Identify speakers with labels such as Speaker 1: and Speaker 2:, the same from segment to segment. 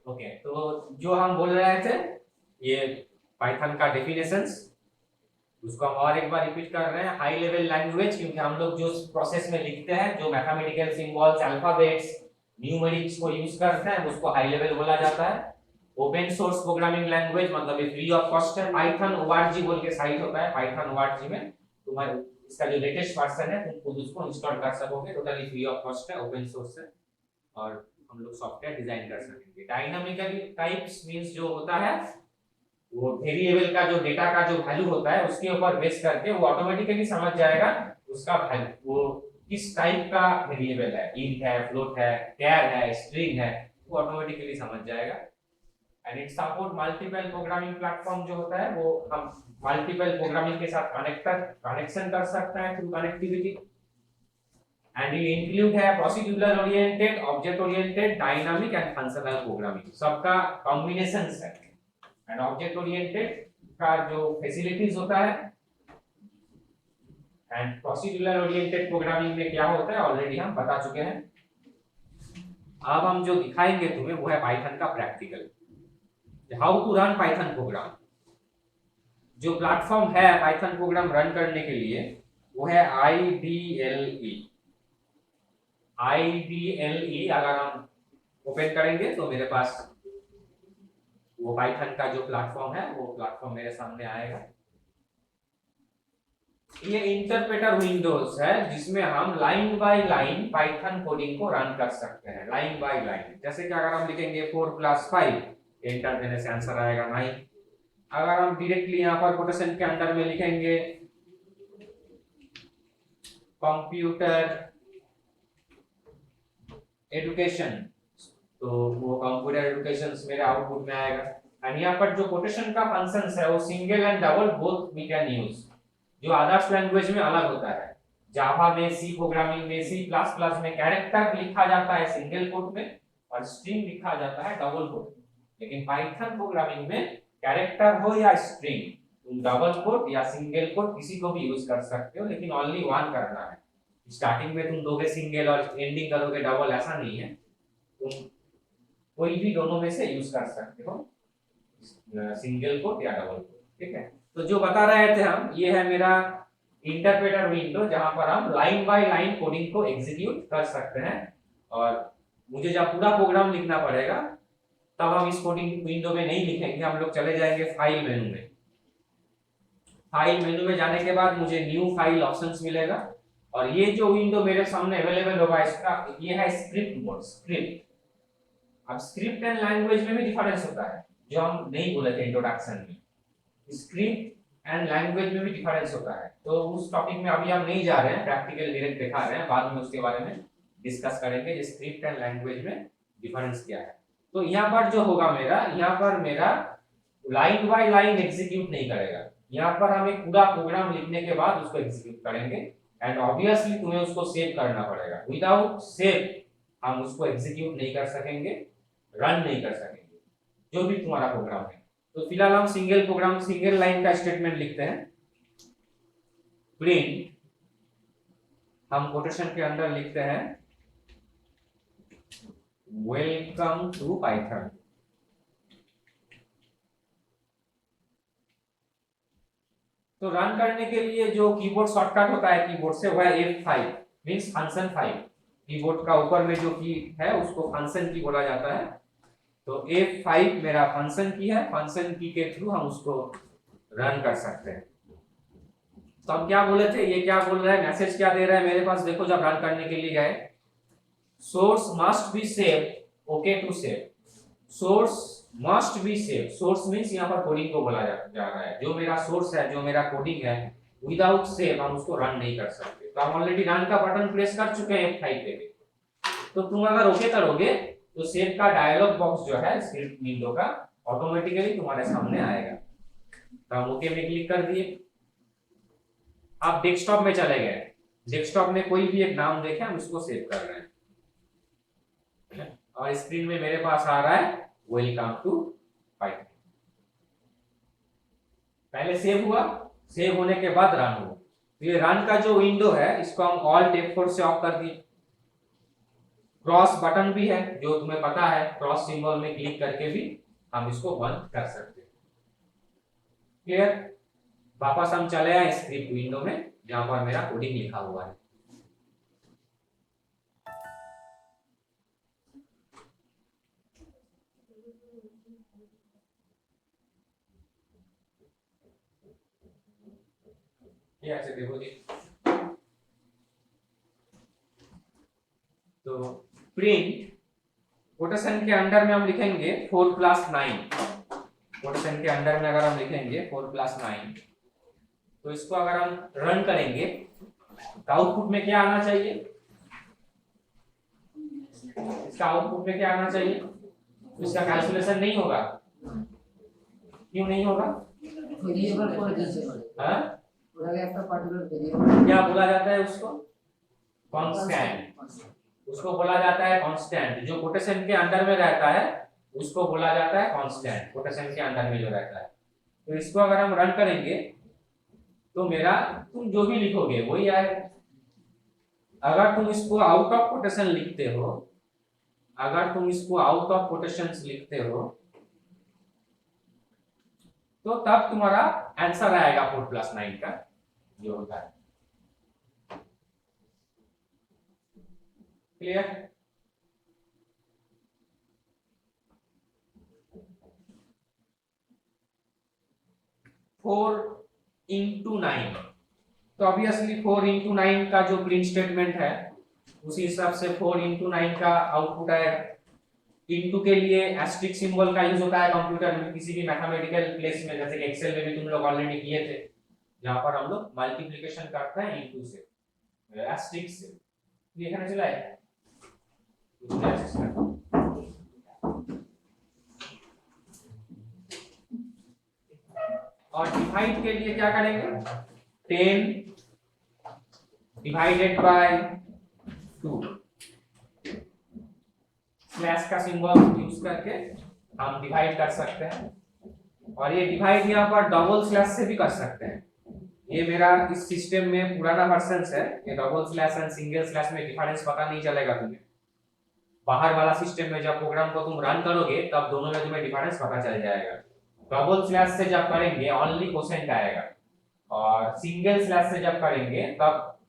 Speaker 1: Okay, तो जो हम बोल रहे थे ये पाइथन का डेफिनेशंस, उसको हम और एक बार रिपीट कर रहे हैं। हाई लेवल लैंग्वेज, क्योंकि हम लोग जो प्रोसेस में लिखते हैं, जो मैथमेटिकल सिंबल्स, अल्फाबेट्स, न्यूमेरिक्स को यूज करते हैं, उसको हाई लेवल बोला जाता है। ओपन सोर्स प्रोग्रामिंग लैंग्वेज, मतलब ये फ्री ऑफ कॉस्ट है। पाइथन org बोल के साइट होता है, पाइथन org में तुम्हारे इसका जो लेटेस्ट वर्जन है तुम खुद उसको इंस्टॉल कर सकोगे, टोटली फ्री ऑफ कॉस्ट है, ओपन सोर्स है, और हम लोग सॉफ्टवेयर डिजाइन कर सकेंगे। डायनामिकली टाइप्स मींस जो होता है वो वेरिएबल का जो डेटा का जो वैल्यू होता है उसके ऊपर बेस करके वो ऑटोमेटिकली समझ जाएगा उसका वैल्यू वो किस टाइप का वेरिएबल है, इंट है, फ्लोट है, कैर है, स्ट्रिंग है, वो ऑटोमेटिकली समझ जाएगा। And it support multiple programming platform जो होता है वो हम मल्टीपल प्रोग्रामिंग के साथ कनेक्शन कर सकते हैं थ्रू कनेक्टिविटी। एंड ये इंक्लूड है procedural oriented, object oriented, dynamic and functional programming, सबका कॉम्बिनेशन है। एंड ऑब्जेक्ट ओरिएंटेड का जो फैसिलिटीज होता है एंड प्रोसीड्यूरल ओरिएंटेड प्रोग्रामिंग में क्या होता है ऑलरेडी हम बता चुके हैं। अब हम जो दिखाएंगे तुम्हें वो है पाइथन का practical, how to run Python program. जो प्लेटफॉर्म है पाइथन प्रोग्राम रन करने के लिए वो है IDLE। IDLE अगर हम ओपन करेंगे तो मेरे पास वो पाइथन का जो प्लेटफॉर्म है वो प्लेटफॉर्म मेरे सामने आएगा। ये इंटरप्रेटर विंडोज है जिसमें हम line by line Python coding को रन कर सकते हैं, लाइन बाय लाइन। जैसे कि अगर हम लिखेंगे 4+5, एंटर देने से आंसर आएगा 9। अगर हम डायरेक्टली यहाँ पर कोटेशन के अंदर में लिखेंगे कंप्यूटर एजुकेशन, तो वो कंप्यूटर एजुकेशन मेरे आउटपुट में आएगा। एंड यहाँ पर जो कोटेशन का फंक्शंस है वो single and double both we can use, जो अदर्स लैंग्वेज में अलग होता है। जावा में, सी प्रोग्रामिंग में, C++ में कैरेक्टर लिखा जाता है सिंगल कोट में और स्ट्रिंग लिखा जाता है डबल कोट में। लेकिन पाइथन प्रोग्रामिंग में कैरेक्टर हो या स्ट्रिंग, तुम डबल कोट या सिंगल कोट किसी को भी यूज कर सकते हो, लेकिन ओनली वन करना है। स्टार्टिंग में तुम दोगे सिंगल और एंडिंग करोगे डबल, ऐसा नहीं है। तुम कोई भी दोनों में से यूज कर सकते हो, सिंगल कोट या डबल कोट, ठीक है। तो जो बता रहे थे हम, ये है मेरा इंटरप्रेटर विंडो जहां पर हम लाइन बाय लाइन कोडिंग को एग्जीक्यूट कर सकते हैं। और मुझे जब पूरा प्रोग्राम लिखना पड़ेगा तब हम इस कोडिंग विंडो में नहीं लिखेंगे, हम लोग चले जाएंगे फाइल मेनू में। फाइल मेनू में जाने के बाद मुझे न्यू फाइल ऑप्शंस मिलेगा और ये जो विंडो मेरे सामने अवेलेबल होगा इसका ये है स्क्रिप्ट मोड, स्क्रिप्ट। अब स्क्रिप्ट एंड लैंग्वेज में भी डिफरेंस होता है जो हम नहीं बोले थे इंट्रोडक्शन में। स्क्रिप्ट एंड लैंग्वेज में भी डिफरेंस होता है, तो उस टॉपिक में अभी हम नहीं जा रहे हैं, प्रैक्टिकल डायरेक्ट दिखा रहे हैं, बाद में उसके बारे में डिस्कस करेंगे स्क्रिप्ट एंड लैंग्वेज में डिफरेंस क्या है। तो यहाँ पर जो होगा मेरा, यहाँ पर मेरा लाइन बाय लाइन एग्जीक्यूट नहीं करेगा, यहाँ पर हम एक पूरा प्रोग्राम लिखने के बाद उसको एग्जीक्यूट करेंगे। एंड ऑब्वियसली तुम्हें उसको सेव करना पड़ेगा, विदाउट सेव हम उसको एग्जीक्यूट नहीं कर सकेंगे, रन नहीं कर सकेंगे जो भी तुम्हारा प्रोग्राम है। तो फिलहाल हम सिंगल प्रोग्राम, सिंगल लाइन का स्टेटमेंट लिखते हैं। प्रिंट, हम कोटेशन के अंदर लिखते हैं वेलकम टू पाइथन। तो रन करने के लिए जो कीबोर्ड शॉर्टकट होता है कीबोर्ड से, वह F5 मींस फंक्शन 5। कीबोर्ड का ऊपर में जो की है उसको फंक्शन की बोला जाता है। तो F5 मेरा फंक्शन की है, फंक्शन की के थ्रू हम उसको रन कर सकते हैं। तो हम क्या बोले थे, ये क्या बोल रहा है, मैसेज क्या दे रहा है मेरे पास, देखो जब रन करने के लिए गए, source must be save, okay to save, source must be save. Source means यहाँ पर कोडिंग को बोला जा रहा है, जो मेरा सोर्स है, जो मेरा कोडिंग है, विदाउट सेव हम उसको रन नहीं कर सकते। तो हम ऑलरेडी रन का बटन प्रेस कर चुके हैं F5 पे। तो तुम अगर ओके करोगे तो सेव का डायलॉग बॉक्स जो है स्क्रिप्ट विंडो का ऑटोमेटिकली तुम्हारे सामने आएगा। तो हम ओके में क्लिक कर दिए। आप डेस्कटॉप में चले गए, डेस्कटॉप में कोई भी एक नाम देखे, हम उसको सेव कर रहे हैं और स्क्रीन में मेरे पास आ रहा है वेलकम टू पाइथन। पहले सेव हुआ, सेव होने के बाद रन हुआ। तो ये रन का जो विंडो है इसको हम ऑल्ट F4 से ऑफ कर दिए। क्रॉस बटन भी है जो तुम्हें पता है, क्रॉस सिंबल में क्लिक करके भी हम इसको बंद कर सकते हैं। क्लियर? वापस हम चले आए स्क्रिप्ट विंडो में जहां पर मेरा कोडिंग लिखा हुआ है। ये ऐसे देखो जी, तो प्रिंट कोटेशन के अंडर में हम लिखेंगे 4+9। कोटेशन के अंडर में अगर हम लिखेंगे 4+9, तो इसको अगर हम रन करेंगे तो आउटपुट में क्या आना चाहिए? इसका आउटपुट में क्या आना चाहिए? इसका कैलकुलेशन नहीं होगा। क्यों नहीं होगा?
Speaker 2: वेरिएबल को दीजिए।
Speaker 1: हाँ,
Speaker 2: बोला गया आपका पर्टिकुलर वेरिएबल
Speaker 1: क्या बोला जाता है उसको? कांस्टेंट। उसको बोला जाता है कांस्टेंट। जो कोटेशन के अंडर में रहता है उसको बोला जाता है कांस्टेंट, कोटेशन के अंदर में जो रहता है। तो इसको अगर हम रन करेंगे तो मेरा तुम जो भी लिखोगे वही आएगा। अगर तुम इसको आउट ऑफ कोटेशन लिखते हो, अगर तुम इसको आउट ऑफ कोटेशंस लिखते हो तो तब तुम्हारा आंसर आएगा 4+9 का जो होता है। क्लियर? फोर इंटू 9, तो ऑब्वियसली 4 × 9 का जो प्रिंट स्टेटमेंट है उसी हिसाब से 4 × 9 का आउटपुट आएगा। इंटू के लिए एस्टेरिस्क सिंबल का यूज होता है कंप्यूटर में, किसी भी मैथमेटिकल प्लेस में, जैसे कि एक्सेल में भी तुम लोग ऑलरेडी किए थे, जहां पर हम लोग मल्टीप्लिकेशन करते हैं इंटू से, एस्टेरिस्क से। देखने चला है और डिवाइड के लिए क्या करेंगे? 10 डिवाइडेड बाय 2, स्लैश का सिंबल यूज करके हम डिवाइड कर सकते हैं। और ये डिवाइड यहाँ पर डबल स्लैश से भी कर सकते हैं। ये मेरा इस सिस्टम में पुराना वर्जन है, ये double slash and single slash में डिफरेंस पता नहीं चलेगा तुम्हें। बाहर वाला सिस्टम में जब प्रोग्राम को तुम रन करोगे तब दोनों में तुम्हें डिफरेंस पता चल जाएगा। डबल स्लैश से जब करेंगे ओनली क्वोशिएंट आएगा, और सिंगल स्लैश से जब करेंगे तब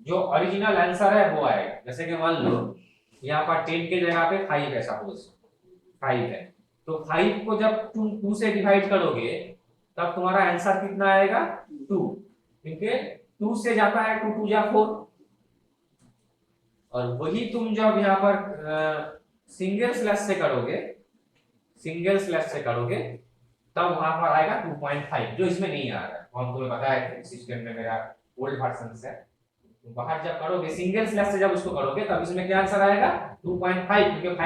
Speaker 1: जो ओरिजिनल आंसर है वो आएगा। जैसे कि मान लो यहाँ पर 10 के जगह पे 5 है, सपोज 5 है, तो 5 को जब तुम 2 से डिवाइड करोगे तब तुम्हारा आंसर कितना आएगा? 2, क्योंकि 2 से जाता है 2 2 जा 4। और वही तुम जब यहाँ पर सिंगल स्लैश से करोगे, सिंगल स्लैश से करोगे तब वहां पर आएगा 2.5, जो इसमें नहीं आ रहा है। हम तुम्हें बताया था सिस्टम में मेरा ओल्ड वर्जन है। तो बाहर जब करोगे सिंगल स्लैश से जब उसको करोगे तब इसमें क्या आंसर आएगा? 2.5, क्योंकि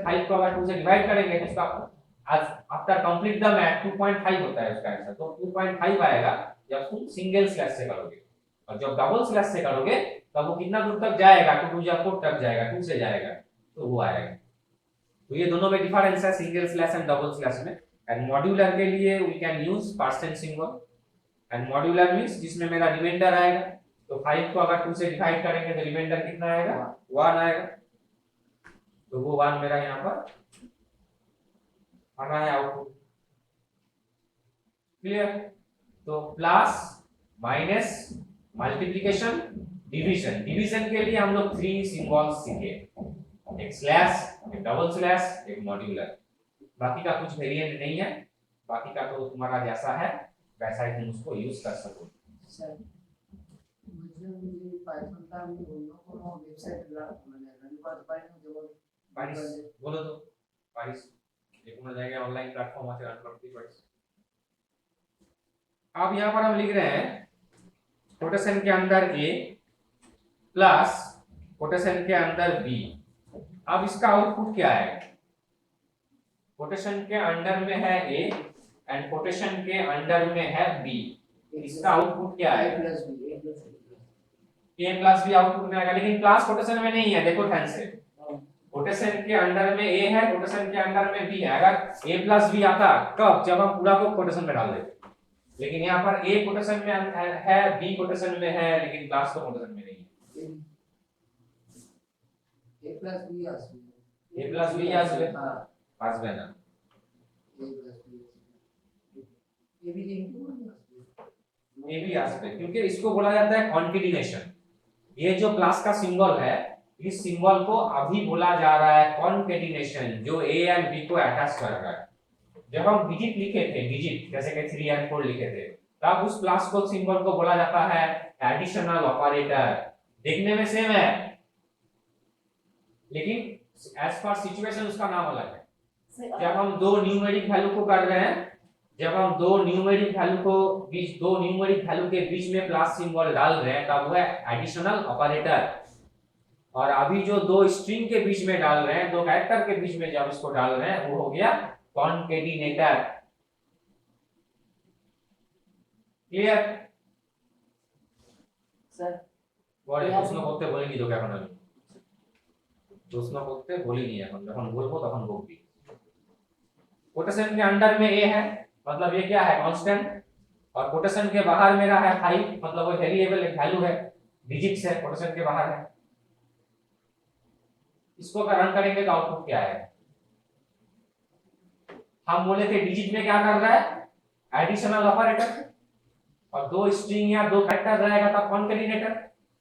Speaker 1: 5 को अगर 2 से डिवाइड करेंगे तो उसका आज आफ्टर कंप्लीट द मैथ 2.5 होता है उसका आंसर। तो 2.5 आएगा जब तुम सिंगल स्लैश से करोगे। और जब डबल स्लैश से करोगे तब वो कितना दूर तक जाएगा? 2 या 4 तक जाएगा, 2 से जाएगा तो वो आएगा। तो ये दोनों में डिफरेंस है single slash and double slash में। एंड मॉड्यूलर के लिए we can use percent symbol. And modular means जिसमें मेरा रिमाइंडर आएगा, तो 5 को अगर 2 से डिवाइड करेंगे तो रिमाइंडर कितना आएगा? 1 आएगा। तो वो 1 मेरा यहाँ पर आना है आउटपुट। क्लियर? तो plus, minus, multiplication, division. Division के लिए हम लोग 3 सिंबल्स सीखे, एक स्लैश, एक डबल स्लैश, एक मॉड्यूलर। बाकी का कुछ वेरिएंट नहीं है, बाकी का तो तुम्हारा जैसा है वैसा ही तुम उसको यूज कर सको।
Speaker 2: सर मुझे पाइथन का আমি অন্য কোনো ওয়েবসাইট মানে রান করতে পারি না, যেমন
Speaker 1: পারিস, বলো তো পারিস, যে কোনো জায়গায় অনলাइन প্ল্যাটফর্म আছে রান করতে পারিস। अब यहाँ पर हम लिख रहे हैं कोटेशन के अंदर a प्लस कोटेशन के अंदर b। अब इसका आउटपुट क्या है? कोटेशन के अंडर में है a एंड कोटेशन के अंडर में है b। इसका आउटपुट क्या है? a प्लस b आउटपुट में आएगा, लेकिन क्लास कोटेशन में नहीं है। देखो ध्यान से, कोटेशन के अंडर में a है, कोटेशन के अंडर में b है। अगर a प्लस b आता कब? जब हम पूरा को कोटेशन में डाल देते। लेकिन यहाँ पर a कोटेशन में है, b कोटेशन में है, लेकिन क्लास तो कोटेशन में नहीं है।
Speaker 2: A plus B আসবে
Speaker 1: A plus B আসবে
Speaker 2: হ্যাঁ
Speaker 1: আসবে না
Speaker 2: A plus B A भी लिंक আসবে
Speaker 1: ये भी আসবে क्योंकि इसको बोला जाता है कॉन्केटिनेशन ये जो प्लस का सिंबल है इस सिंबल को अभी बोला जा रहा है कॉन्केटिनेशन जो A एंड B को अटैच कर रहा है जब हम डिजिट लिखे थे डिजिट जैसे कि 3 एंड 4 लिखे थे तब उस प्लस को सिंबल को बोला जाता है एडिशनल ऑपरेटर देखने में सेम है लेकिन एज पर सिचुएशन उसका नाम अलग है जब हम दो न्यूमेरिक वैल्यू को कर रहे हैं जब हम दो न्यूमेरिक वैल्यू के बीच में प्लस सिंबल डाल रहे हैं तब वो है एडिशनल ऑपरेटर और अभी जो दो स्ट्रिंग के बीच में डाल रहे हैं दो कैरेक्टर के बीच में जब इसको डाल रहे हैं वो हो गया कॉन्केटिनेटर क्लियर
Speaker 2: স্যার
Speaker 1: পরে প্রশ্ন করতে বলিনি তোকে এখন আমি প্রশ্ন করতে বলিনি এখন যখন বলবো তখন বলবি कोटेशन के अंडर में ए है मतलब ये क्या है कांस्टेंट और कोटेशन के बाहर मेरा है 5 मतलब वो वेरिएबल एक वैल्यू है डिजिट्स है कोटेशन के बाहर है इसको अगर रन करेंगे तो आउटपुट क्या है हम बोले थे डिजिट में क्या कर रहा है एडिशनल ऑपरेटर और दो स्ट्रिंग या दो कैरेक्टर रहेगा तब कॉन्केटिनेटर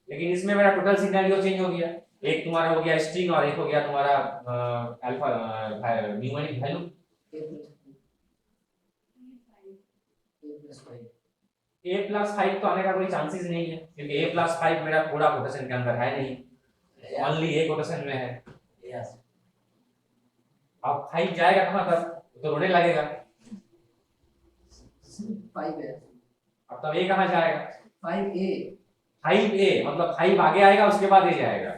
Speaker 1: लेकिन इसमें मेरा टोटल सिनेरियो चेंज हो गया एक तुम्हारा हो गया स्ट्रिंग और एक हो गया तुम्हारा alpha numeric value
Speaker 2: A plus 5
Speaker 1: A+5 तो आने का कोई चांसेस नहीं है क्योंकि A+5 मेरा पूरा कोटेशन के अंदर है नहीं ओनली ए कोटेशन में है
Speaker 2: yes
Speaker 1: अब 5 जाएगा कहां तक तो रोने लगेगा
Speaker 2: 5 है
Speaker 1: अब तब ए कहां जाएगा
Speaker 2: 5A
Speaker 1: 5A मतलब 5 आगे आएगा उसके बाद ए जाएगा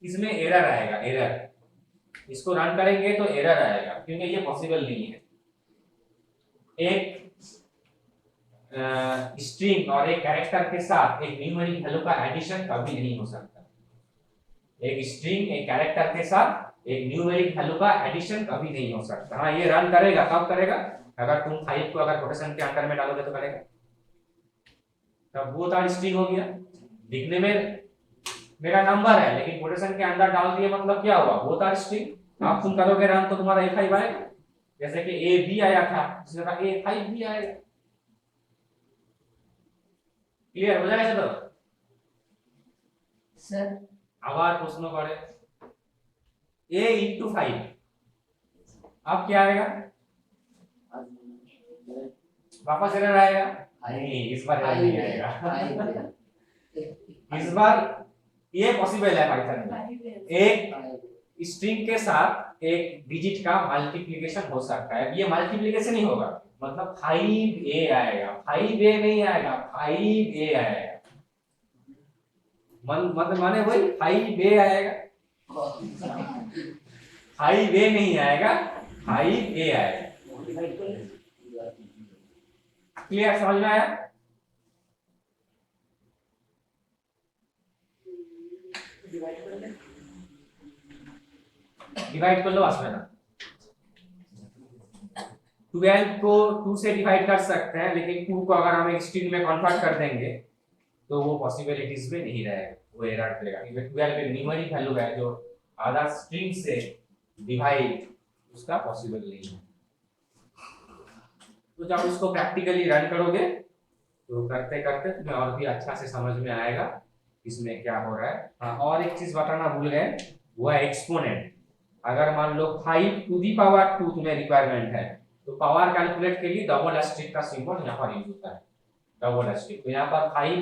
Speaker 1: इसमें एरर आएगा एरर इसको रन करेंगे तो एरर आएगा क्योंकि ये पॉसिबल नहीं है एक स्ट्रिंग और एक कैरेक्टर के साथ एक न्यूमेरिक वैल्यू का एडिशन कभी नहीं हो सकता एक स्ट्रिंग एक कैरेक्टर के साथ एक न्यूमेरिक वैल्यू का एडिशन कभी नहीं हो सकता हाँ ये रन करेगा कब करेगा अगर तुम 5 को अगर कोटेशन के अंदर में डालोगे तो करेगा तब वो तार स्ट्रिंग हो गया दिखने में मेरा नंबर है लेकिन कोटेशन के अंदर डाल दिए मतलब क्या हुआ वो तार स्ट्रिंग अब तुम करोगे रन तो तुम्हारा A5 आएगा जैसे कि A भी आया था इसमें का A5 भी आएगा क्लियर हो जाएगा चलो
Speaker 2: স্যার
Speaker 1: আবার প্রশ্ন করে A into 5 अब क्या आएगा वापस एरर आएगा नहीं इस बार एरर नहीं आएगा इस बार ये पॉसिबल है पाइथन में एक स्ट्रिंग के साथ एक डिजिट का मल्टीप्लिकेशन हो सकता है ये मल्टीप्लिकेशन ही होगा मतलब 5A आएगा 5A नहीं आएगा 5A आएगा मतलब माने वही 5A आएगा 5A नहीं आएगा 5A आएगा क्लियर समझ में आया डिवाइड कर लो आसमान 12 को 2 से डिवाइड कर सकते हैं लेकिन 2 को अगर हम एक स्ट्रिंग में कन्वर्ट कर देंगे तो वो पॉसिबिलिटीज में नहीं रहेगा वो एरर देगा क्योंकि 12 एक न्यूमेरिक वैल्यू है जो अदर स्ट्रिंग से डिवाइड उसका पॉसिबल नहीं है तो जब उसको प्रैक्टिकली रन करोगे तो करते करते तुम्हें और भी अच्छा से समझ में आएगा इसमें क्या हो रहा है हाँ और एक चीज बताना भूल गए वो है एक्सपोनेंट अगर मान लो 5 टू दी पावर 2 तुम्हें रिक्वायरमेंट है तो पावर कैलकुलेट के लिए डबल एस्टेरिक का सिंबल यहाँ पर यूज होता है डबल एस्टेरिक तो यहाँ पर 5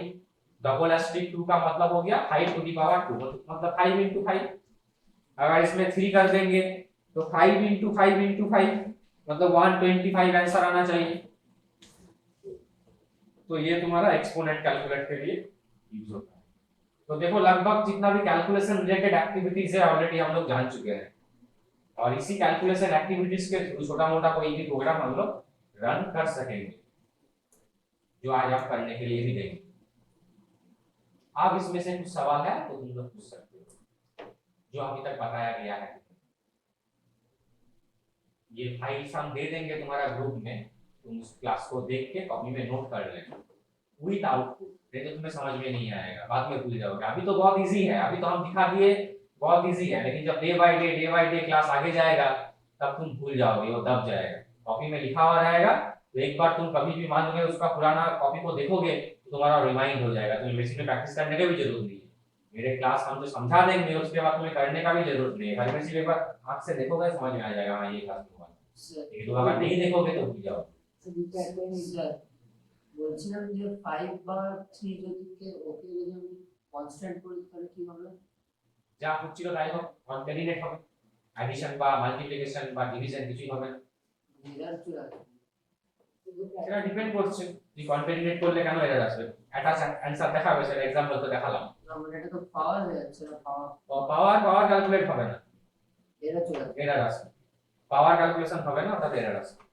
Speaker 1: डबल एस्टेरिक 2 का मतलब हो गया 5 टू दी पावर 2 मतलब 5 into 5 अगर इसमें 3 कर देंगे तो 5 into 5 into 5 मतलब 125 आंसर आना चाहिए तो ये तुम्हारा एक्सपोनेंट कैलकुलेट के लिए यूज होता है तो देखो लगभग जितना भी कैलकुलेशन रिलेटेड एक्टिविटीज है ऑलरेडी हम लोग जान चुके हैं और इसी कैलकुलेशन एक्टिविटीज के थ्रू छोटा मोटा कोई भी प्रोग्राम हम लोग रन कर सकेंगे जो आज आप करने के लिए भी देंगे आप इसमें से कुछ सवाल है तो तुम लोग पूछ सकते हो जो अभी तक बताया गया है ये फाइल्स हम दे देंगे तुम्हारा ग्रुप में तुम उस क्लास को देख के कॉपी में नोट कर लेना विथ आउटपुट, ये तो तुम्हें समझ में नहीं आएगा, बाद में भूल जाओगे। अभी तो बहुत इजी है, अभी तो हम दिखा दिए बहुत इजी है, लेकिन जब डे बाय डे क्लास आगे जाएगा तब तुम भूल जाओगे, वो दब जाएगा। कॉपी में लिखा हुआ रहेगा तो एक बार तुम कभी भी मान लो उसका पुराना कॉपी को देखोगे तो तुम्हारा रिमाइंड हो जाएगा, तुम्हें बेसिक में प्रैक्टिस करने की भी जरूरत नहीं है। मेरे क्लास हम तो समझा देंगे, उसके बाद तुम्हें करने का भी जरूरत नहीं है, घर में सिर्फ एक बार आंख से देखोगे समझ में आ जाएगा हाँ ये क्लास में हुआ। लेकिन तुम अगर नहीं देखोगे तो भूल जाओगे।
Speaker 2: বলছিলাম যে 5 বা 3 যদি ওকে যদি আমি কনস্ট্যান্ট করি তাহলে কি হবে?
Speaker 1: যা হচ্ছিল তাই হোক, কনক্যাটিনেট হবে, অ্যাডিশন বা মাল্টিপ্লিকেশন বা ডিভিশন কিছুই হবে না।
Speaker 2: এরার চলে আসবে।
Speaker 1: সেটা ডিপেন্ড করছে তুই কনক্যাটিনেট করলে কেন এরর আসবে, অ্যাটাচ অ্যানসার দেখাবে, সেটা एग्जांपल তো দেখালাম।
Speaker 2: না মানে এটা তো পাওয়ার হয়ে যাচ্ছে না,
Speaker 1: পাওয়ার ক্যালকুলেট হবে না,
Speaker 2: এরা চলে আসবে।
Speaker 1: এরর আসবে, পাওয়ার ক্যালকুলেশন হবে না, অর্থাৎ এরর আসবে।